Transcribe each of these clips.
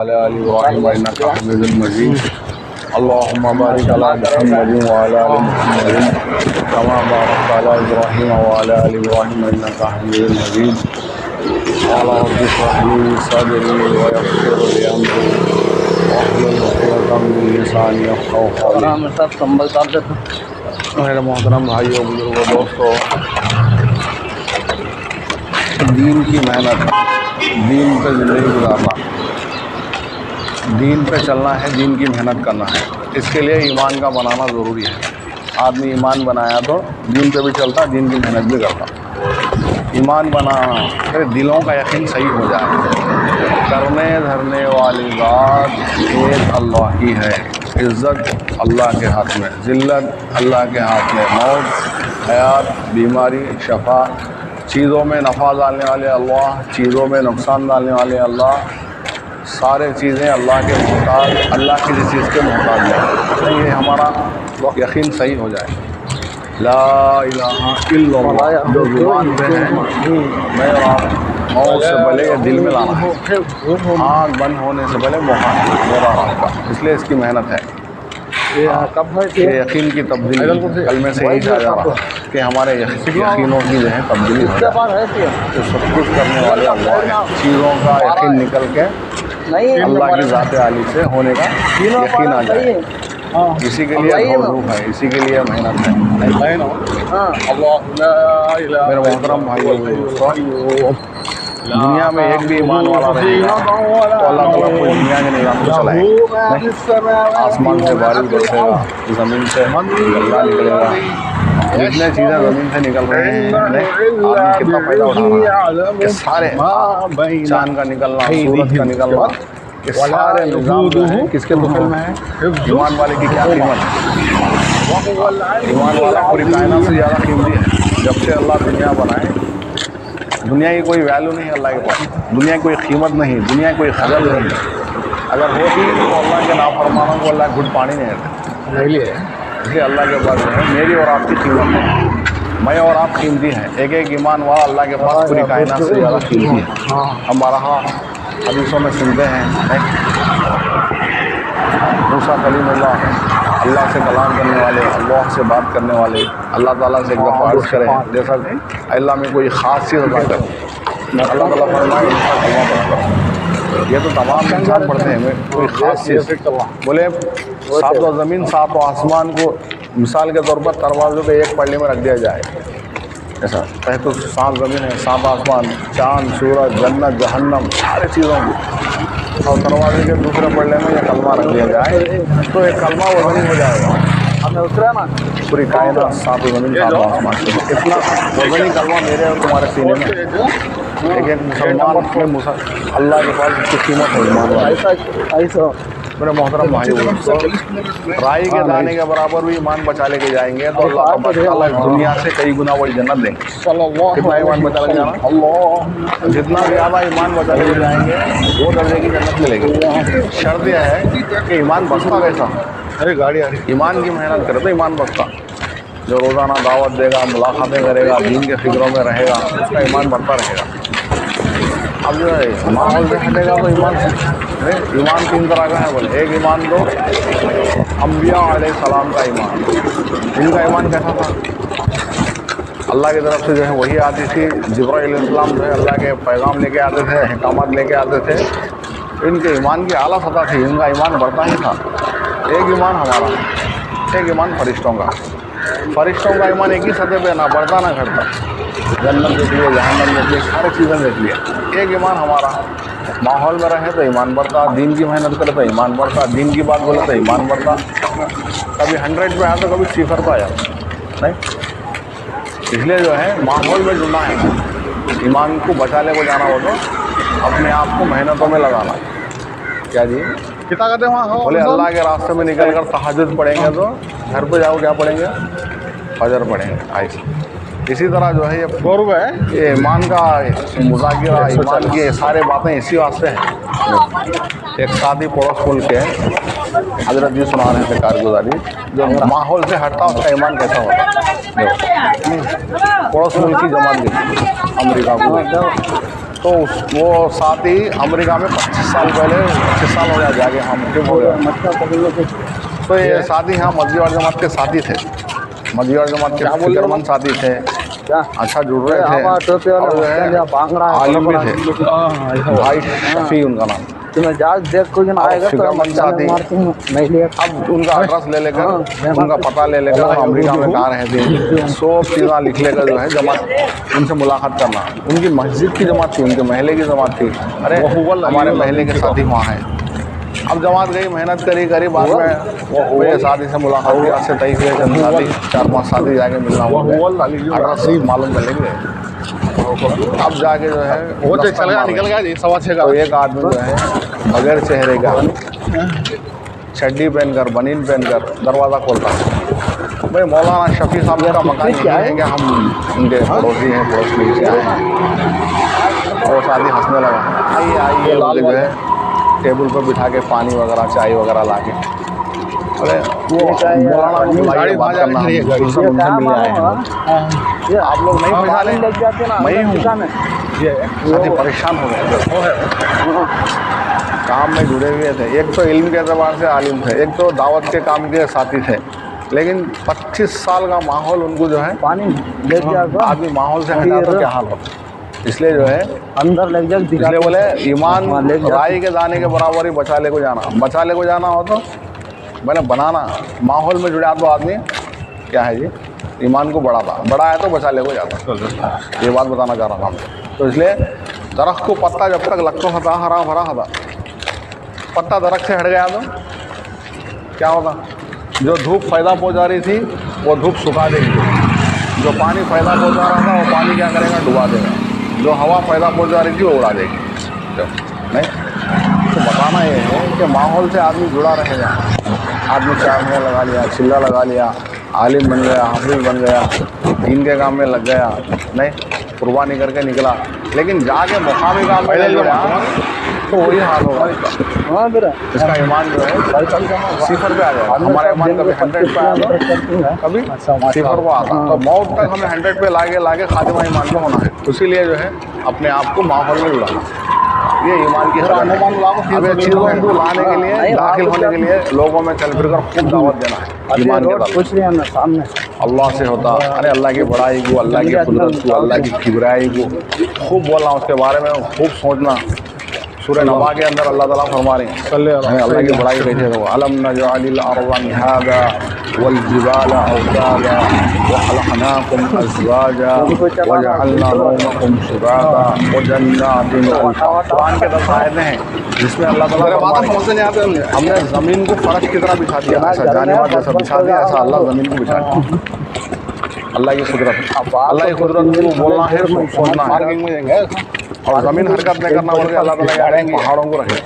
अला आलि इब्राहीम इन्नका हमीदुम मजीद। अल्लाहुम्मा बारिक अला मुहम्मदिन व अला आलि मुहम्मदिन कमा बारकता अला इब्राहीम व अला आलि इब्राहीम इन्नका हमीदुम मजीद। अला रब्बि इश्रह ली सदरी व यस्सिर ली अमरी वाहलुल उक़दतम मिन लिसानी यफ़क़हू क़ौली। मेरे मोहतरम भाइयों, बुजुर्गों, दोस्तों, दीन की मेहनत, दीन पे ज़िंदगी गुजारना, दीन पे चलना है, दीन की मेहनत करना है। इसके लिए ईमान का बनाना ज़रूरी है। आदमी ईमान बनाया तो दीन पे भी चलता, दीन की मेहनत भी करता। ईमान बनाना फिर दिलों का यकीन सही हो जाए। करने धरने वाली बात एक अल्लाह की है। इज़्ज़त अल्लाह के हाथ में, ज़िल्लत अल्लाह के हाथ में, मौत, हयात, बीमारी, शफा, चीज़ों में नफ़ा डालने वाले अल्लाह, चीज़ों में नुकसान डालने वाले अल्लाह। सारे चीज़ें अल्लाह के मोहताज, अल्लाह किसी चीज़ के मोहताज नहीं। ये हमारा यकीन सही हो जाए। ला इलाहा इल्लल्लाह जो ज़ुबान पे है, मैं और आप मौत से पहले ये दिल में लाना है। आँख बंद होने से पहले मेरा आपका, इसलिए इसकी मेहनत है। ये यकीन की तब्दीली कलमे से यही कहा जा रहा कि हमारे यकीनों की जो है तब्दीली हो जाए। तो सब कुछ करने वाले अल्लाह है। चीज़ों का यकीन निकल के अल्लाह की ज़ात आली से होने का यकीन आ जाए। इसी के लिए धूप है, इसी के लिए मेहनत है। मेरे मोहतरम भाइयों, दुनिया में एक भी ईमान वाला रहेगा तो अल्लाह ताला पूरी दुनिया के निज़ाम को चलाएगा। आसमान से बारिश बरसेगा, ज़मीन से गल्ला निकलेगा, जितने चीज़ें ज़मीन से निकल रही हैं, आदमी कितना फ़ायदा उठा रहा है। ये सारे चाँद का निकलना, सूरज का निकलना, ये सारे निज़ाम जो है किसके दखल में है? ईमान वाले की क्या कीमत है? ईमान वाला पूरी कायनात से ज़्यादा कीमती है। जब से अल्लाह दुनिया बनाए, दुनिया की कोई वैल्यू नहीं है अल्लाह के पास, दुनिया की कोई कीमत नहीं, दुनिया की कोई कदर नहीं। अगर होती तो अल्लाह के नाफरमानों को अल्लाह घुट पानी नहीं देता। इसलिए अल्लाह के पास जो है मेरी और आपकी कीमत है, मैं और आप कीमती हैं। एक एक ईमान वाला अल्लाह के पास पूरी कायनात से ज़्यादा कीमती है। हमारा हदीसों में सुनते हैं मूसा कलीमुल्लाह, अल्लाह से कलाम करने वाले, अल्लाह से बात करने वाले, अल्लाह ताला से एक दफ़ा अर्ज़ करें जैसा अल्लाह में कोई ख़ास चीज़ अदा कर, अल्लाह ताला फरमाए इनका कलमा पढ़ता। ये तो तमाम इंसान पढ़ते हैं, कोई ख़ास चीज़ बोले सातों ज़मीन सातों आसमान को मिसाल के तौर पर दरवाज़ों पे एक पल्ले में रख दिया जाए। ऐसा कहे तो 7 ज़मीन है, 7 आसमान, चाँद, सूरज, जन्नत, जहन्नम, सारी चीज़ों की, और दरवाजे के दूसरे पल्ले में यह कलमा रख दिया जाए तो एक कलमा वज़नी हो जाएगा। हमें उतरा ना पूरी कायनात 7 ज़मीन 7 आसमान, इतना वज़नी कलमा मेरे और तुम्हारे सीने में। एक मुसलमान अल्लाह के पास इसकी कीमत है। ऐसा मेरे मोहतरम भाई, राई के दाने के बराबर भी ईमान बचा लेके जाएंगे तो अल्लाह दुनिया से कई गुना बड़ी जन्नत देंगे। कितना ईमान बचा लेके जाना? जितना ज़्यादा ईमान बचा लेके जाएंगे वो दर्जे की जन्नत मिलेगी। शर्त यह है कि ईमान बचता कैसा? अरे गाड़ी आ रही। ईमान की मेहनत करे तो ईमान बचता। जो रोज़ाना दावत देगा, मुलाकातें करेगा, दीन के फिक्रों में रहेगा, उसका ईमान बढ़ता रहेगा। अब जो है माहौल से हटेगा तो ईमान 3 तरह का है। बोले एक ईमान तो अम्बिया अलैहिस्सलाम का ईमान। इनका ईमान कैसा था? अल्लाह की तरफ से जो है वही आती थी, जिब्राइल अलैहिस्सलाम जो है अल्लाह के पैगाम लेके आते थे, अहकामात लेके आते थे। इनके ईमान की आला सतह थी, इनका ईमान बढ़ता ही था। एक ईमान हमारा, एक ईमान फरिश्तों का। फरिश्तों का ईमान एक ही सतह पे, ना बढ़ता ना घटता। जन्नत देख लिए, जहन्नम देख लिए, सारी चीज़ें देख लिए। एक ईमान हमारा, माहौल में रहे तो ईमान बढ़ता, दीन की मेहनत करे तो ईमान बढ़ता, दीन की बात बोले तो ईमान बढ़ता। कभी 100 पे आया तो कभी 0 पर आया नहीं। इसलिए जो है माहौल में जुड़ना है। ईमान को बचा ले को जाना हो तो अपने आप को मेहनतों में लगाना। क्या जी कितना कहते हैं वहाँ? बोले अल्लाह के रास्ते में निकल कर तहज्जुद पढ़ेंगे तो घर पे जाओ क्या पढ़ेंगे? फजर पढ़ेंगे। ऐसे इसी तरह जो है ये गौरव है, ये ईमान का मुज़ाकिरा, ईमान की सारे बातें इसी वास्ते हैं। एक शादी पड़ोस मुल्क के हजरत जी सुना रहे थे कारगुजारी, जो माहौल से हटता उसका ईमान कैसा होता। पड़ोस मुल्क की जमात देखी अमेरिका को, तो वो साथी अमेरिका में 25 साल पहले 25 साल हो गया जाके हम ट्रिप हो गया। तो ये साथी यहाँ मस्जिद और जमात के साथी थे, मस्जिद और जमात के फिक्रमंद साथी थे, अच्छा जुड़ रहे थे और आलिम भी थे, भाई शफी उनका नाम। देख कोई आएगा फिक्रमंद साथी। अब उनका एड्रेस ले लेकर, उनका पता ले लेकर अमेरिका में कहाँ रहते हैं सब चीज़ें लिख लेकर जो है जमात उनसे मुलाकात करना। उनकी मस्जिद की जमात थी, उनके महल्ले की जमात थी। अरे हमारे महल्ले के साथी वहाँ हैं। अब जमात गई, मेहनत करी बाद में वो साथी से मुलाकात की, आज से 23 साथी 4-5 साथी जाके मिलना हुआ, एड्रेस मालूम कर लेंगे। अब जाके जो है वो निकल गया 6:15 का। तो एक आदमी जो है बगैर चेहरे का चड्डी पहनकर बनीन पहनकर दरवाज़ा खोलता है। भाई मौलाना शफी साहब का मकान क्या है कि हम उनके पड़ोसी हैं, पड़ोसी से आए हैं। और शादी हंसने लगा, आइए बोले जो है टेबल पर बिठा के पानी वगैरह चाय वगैरह ला के। अरे वो मौलाना बात करना उनसे मिलने आए हैं, आप लोग नहीं पैसा लें, मैं हूँ साथी परेशान हो गए। काम में जुड़े हुए थे, एक तो इल्म के एतबार से आलिम थे, एक तो दावत के काम के साथी थे, लेकिन 25 साल का माहौल उनको जो है पानी आदमी माहौल से हटा तो क्या हाल होता। इसलिए जो है अंदर लग जाए, इसलिए बोले ईमान राई के दाने के बराबर ही बचा ले को जाना हो तो मैंने बनाना माहौल में जुड़ा तो आदमी क्या है जी ईमान को बड़ा है तो बचा ले को जाता। ये बात बताना चाह रहा था। तो इसलिए दरख्त को पत्ता जब तक लगता था हरा भरा था, पत्ता दरख्त से हट गया तो क्या होगा, जो धूप फ़ायदा पहुँचा रही थी वो धूप सुखा देगी, जो पानी फ़ायदा पहुँचा रहा था वो पानी क्या करेगा, डुबा देगा, जो हवा फ़ायदा पहुँचा रही थी वो उड़ा देगी। नहीं तो बताना ये है कि माहौल से आदमी जुड़ा रहेगा। आदमी 4 महीने लगा लिया, चिल्ला लगा लिया, आलिम बन गया, हाफिज़ बन गया, दीन के काम में लग गया, नहीं कुर्बानी करके निकला, लेकिन जाके मुकामी काम में जुड़ा तो वही हाल होगा इसका। ईमान जो है 0 पे आ जाएगा। हमारा ईमान कभी 100 पे आया, कभी 0 पे आता। तो मौत तक हमें 100 पे लाके खातिमा ईमान में होना है। इसीलिए जो है अपने आप को माहौल में जुड़ाना, ये ईमान की हमें चीज़ों को लाने के लिए, दाखिल होने के लिए लोगों में चल फिर कर खूब दावत देना है। ईमान के सामने अल्लाह से होता, अरे अल्लाह की बड़ाई को, अल्लाह की कुदरत को, अल्लाह की किबराई को खूब बोलना, उसके बारे में खूब सोचना। सूरह नबा के अंदर अल्लाह ताला फरमा रहे हैं अल्लाह की बड़ाई कैसे हो, अलम नजअलिल अर्ज़ मिहादा वल जिबाला औतादा व खलक़नाकुम अज़वाजा व जअलना नौमकुम सुबाता व जन्नातिन अल्फाफ़ा। कुरान के 10 आयतें हैं जिसमें अल्लाह ताला हमने ज़मीन को फर्श की तरह बिछा दिया, ऐसा जानेवाद जैसा बिछा दिया, ऐसा अल्लाह ज़मीन को बिछा दिया। अल्लाह की कुदरत को बोलना है, सोचना है, और ज़मीन हरकत नहीं करना बोल के अल्लाह ताला पहाड़ों को रखे।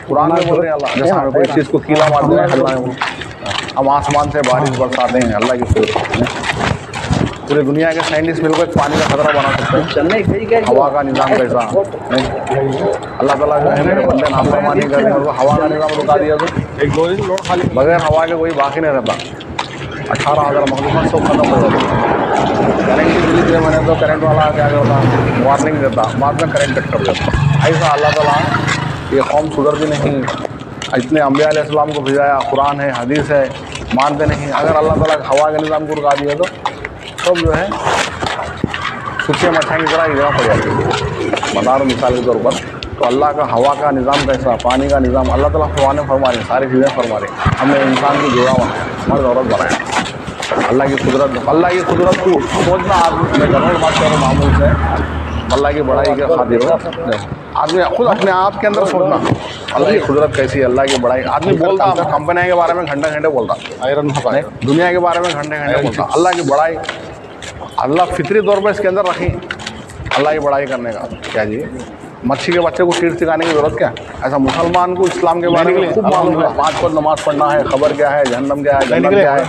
कुरान में बोल रहे हैं अल्लाह, जैसा हमें कोई चीज़ को कीला मार देना है, हम आसमान से बारिश बरसाते हैं, अल्लाह की कुदरत। पूरी दुनिया के साइंटिस्ट मिलकर पानी का खतरा बना सकते हैं। हवा का निज़ाम कैसा नहीं, अल्लाह ताला जो है मेरे बंदे नाफरमानी कर रहे हैं, उनको हवा का निज़ाम रुका दिया तो 1-2 दिन लोग खाली बगैर हवा के कोई बाकी नहीं रहता। 18,000 मखलूक़ात सब खत्म हो जाती। करंट की बिजली दिए मैंने तो करंट वाला क्या होता वार्निंग देता, बाद में करंट कट कर देता। ऐसा अल्लाह ताला ये कौम सुधरती नहीं। इतने अम्बिया अलैहिस्सलाम को भिजाया, कुरान है, हदीस है, मानते नहीं। अगर अल्लाह ताला हवा के निज़ाम को रुका दिया तो सब जो है सूखे मच्छा की तरह इधर पड़ जाती है। बता रहा मिसाल के तौर पर, तो अल्लाह का हवा का निज़ाम कैसा, पानी का निज़ाम अल्लाह ताला फरमा रहे, सारी चीज़ें फरमा रहे। हमने इंसान को जोड़ा हुआ है, मर्द औरत बनाया। अल्लाह की कुदरत को सोचना आदमी में गड़बड़ बात करो मामूल से, अल्लाह की बड़ाई के खातिर हो आदमी खुद अपने आप के अंदर सोचना अल्लाह की कुदरत कैसी है, अल्लाह की बड़ाई। आदमी बोलता कंपनियों के बारे में घंटे बोलता, दुनिया के बारे में घंटे बोलता। अल्लाह की बड़ाई अल्लाह फितरी तौर पर इसके अंदर रखी अल्लाह की बड़ाई करने का। क्या जी मच्छी के बच्चे को तीर सिखाने की ज़रूरत क्या है? ऐसा मुसलमान को इस्लाम के बारे में खूब मालूम है, 5 वक्त नमाज़ पढ़ना है, खबर क्या है, जहन्नम क्या है, जन्नत क्या है,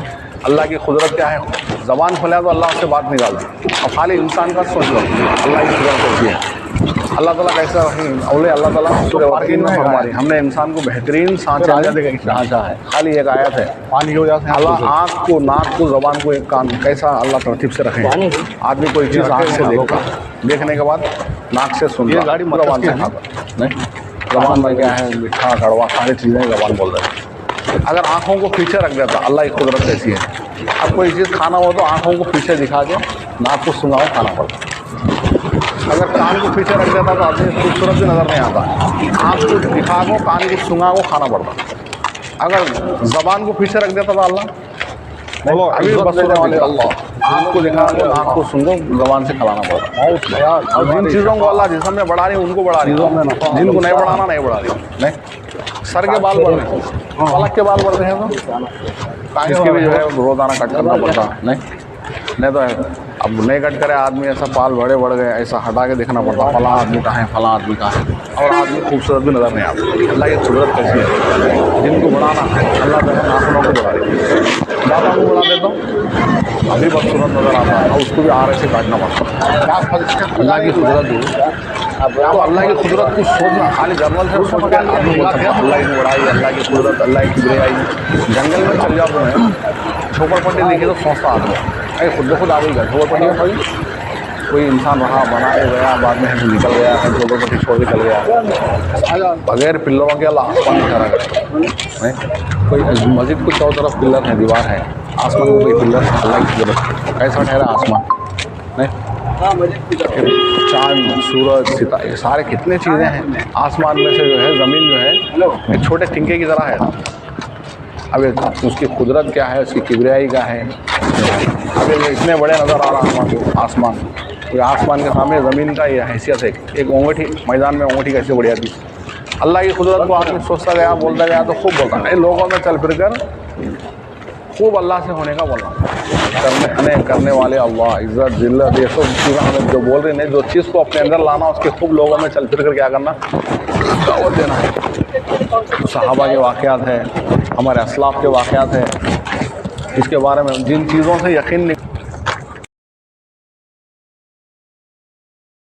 अल्लाह की कुदरत क्या है। ज़बान खोला तो अल्लाह से बात निकालती। अब खाली इंसान का सोच लो अल्लाह की कुदरत कैसी है, अल्लाह ताला कैसा रही औले अल्लाह ताला में हमारी हमने इंसान को बेहतरीन सांचा है। खाली एक आयत है पानी की वजह से अल्लाह आँख को, नाक को, ज़बान को, एक कान कैसा अल्लाह तरतीब से रखे। आदमी कोई चीज़ आँख से देखता, देखने के बाद नाक से सुनता, ये गाड़ी जबान से मतलब खाता। नहीं, जबान में क्या है, मीठा कड़वा सारी चीज़ें जबान बोल रहे हैं। अगर आँखों को पीछे रख देता, अल्लाह की कुदरत ऐसी है, अब कोई चीज़ खाना हो तो आँखों को पीछे दिखा के नाक को सुंघाओ खाना पड़ता। अगर कान को पीछे रख देता तो आदमी खूबसूरत भी नज़र नहीं आता, आँख को दिखा को कान को सुंघा को खाना पड़ता। अगर जबान को पीछे रख देता था अल्लाह, अभी बस वाले अल्लाह आँख को दिखा को आँख को सुंघो जबान से खिलाना पड़ता। और जिन चीज़ों को अल्लाह जिसम में बढ़ा रही है उनको बढ़ा रही है, जिनको नहीं बढ़ाना नहीं बढ़ा रही। नहीं, सर के बाल बढ़ रहे हैं, पलक के बाल बढ़ रहे हैं तो इसके भी जो है रोज़ाना कट करना पड़ता। नहीं तो अब नहीं कट करे आदमी, ऐसा बाल बड़े बढ़ गए, ऐसा हटा के देखना पड़ता, फला आदमी का है, फला आदमी का है, और आदमी खूबसूरत भी नज़र नहीं आता। अल्लाह की कुदरत कैसी है, जिनको बढ़ाना है अल्लाह ताला नाखूनों को बढ़ा रही है। दादा को बढ़ा देता हूँ, अभी बदसूरत नज़र आता है और उसको भी आरे से काटना पड़ता है। अल्लाह की कुदरत है, तो अल्लाह की कुदरत को सोचना, खाली जंगल से सोच के आदमी बोला था अल्लाह की बढ़ाई, अल्लाह की कुदरत, अल्लाह की किबरियाई। जंगल में चल जाओ तुम्हें झोपड़पट्टी देखिए तो सोचता आदमी, अरे खुद ब खुद आ गई झोपड़पट्टी में कोई इंसान रहा, बनाए गया, बाद में है निकल गया है, झोपड़पट्टी छोड़ के चल गया बगैर पिल्लरों के। अल्लाह आसमान में खड़ा करे, कोई मस्जिद को चारों तरफ पिल्लर है, दीवार है, आसमान में कोई पिल्लर है, अल्लाह की कुदरत कैसा ठहरा आसमान। नहीं, चाँद, सूरज, सितारे, सारे कितने चीज़ें हैं आसमान में से जो है, ज़मीन जो है एक छोटे टिंके की तरह है। अब उसकी कुदरत क्या है, उसकी किबरियाई क्या है। अब ये इतने बड़े नज़र आ रहा है आसमान, तो आसमान के सामने ज़मीन का ये हैसियत है। एक ओंगठी, मैदान में ओंगठी कैसे बढ़िया थी। अल्लाह की कुदरत को आदमी सोचता गया, बोलता गया तो खूब बोलता है। लोगों में चल फिर कर खूब अल्लाह से होने का बोलना, करने वाले अल्लाह, इज़्ज़त जिल्लत, ये सब चीज़ें हमें जो बोल रहे हैं, जो चीज़ को अपने अंदर लाना, उसके खूब लोगों में चल फिर कर क्या करना, दावत देना है। सहाबा के वाक़यात है, हमारे असलाफ के वाक़यात है, इसके बारे में जिन चीज़ों से यकीन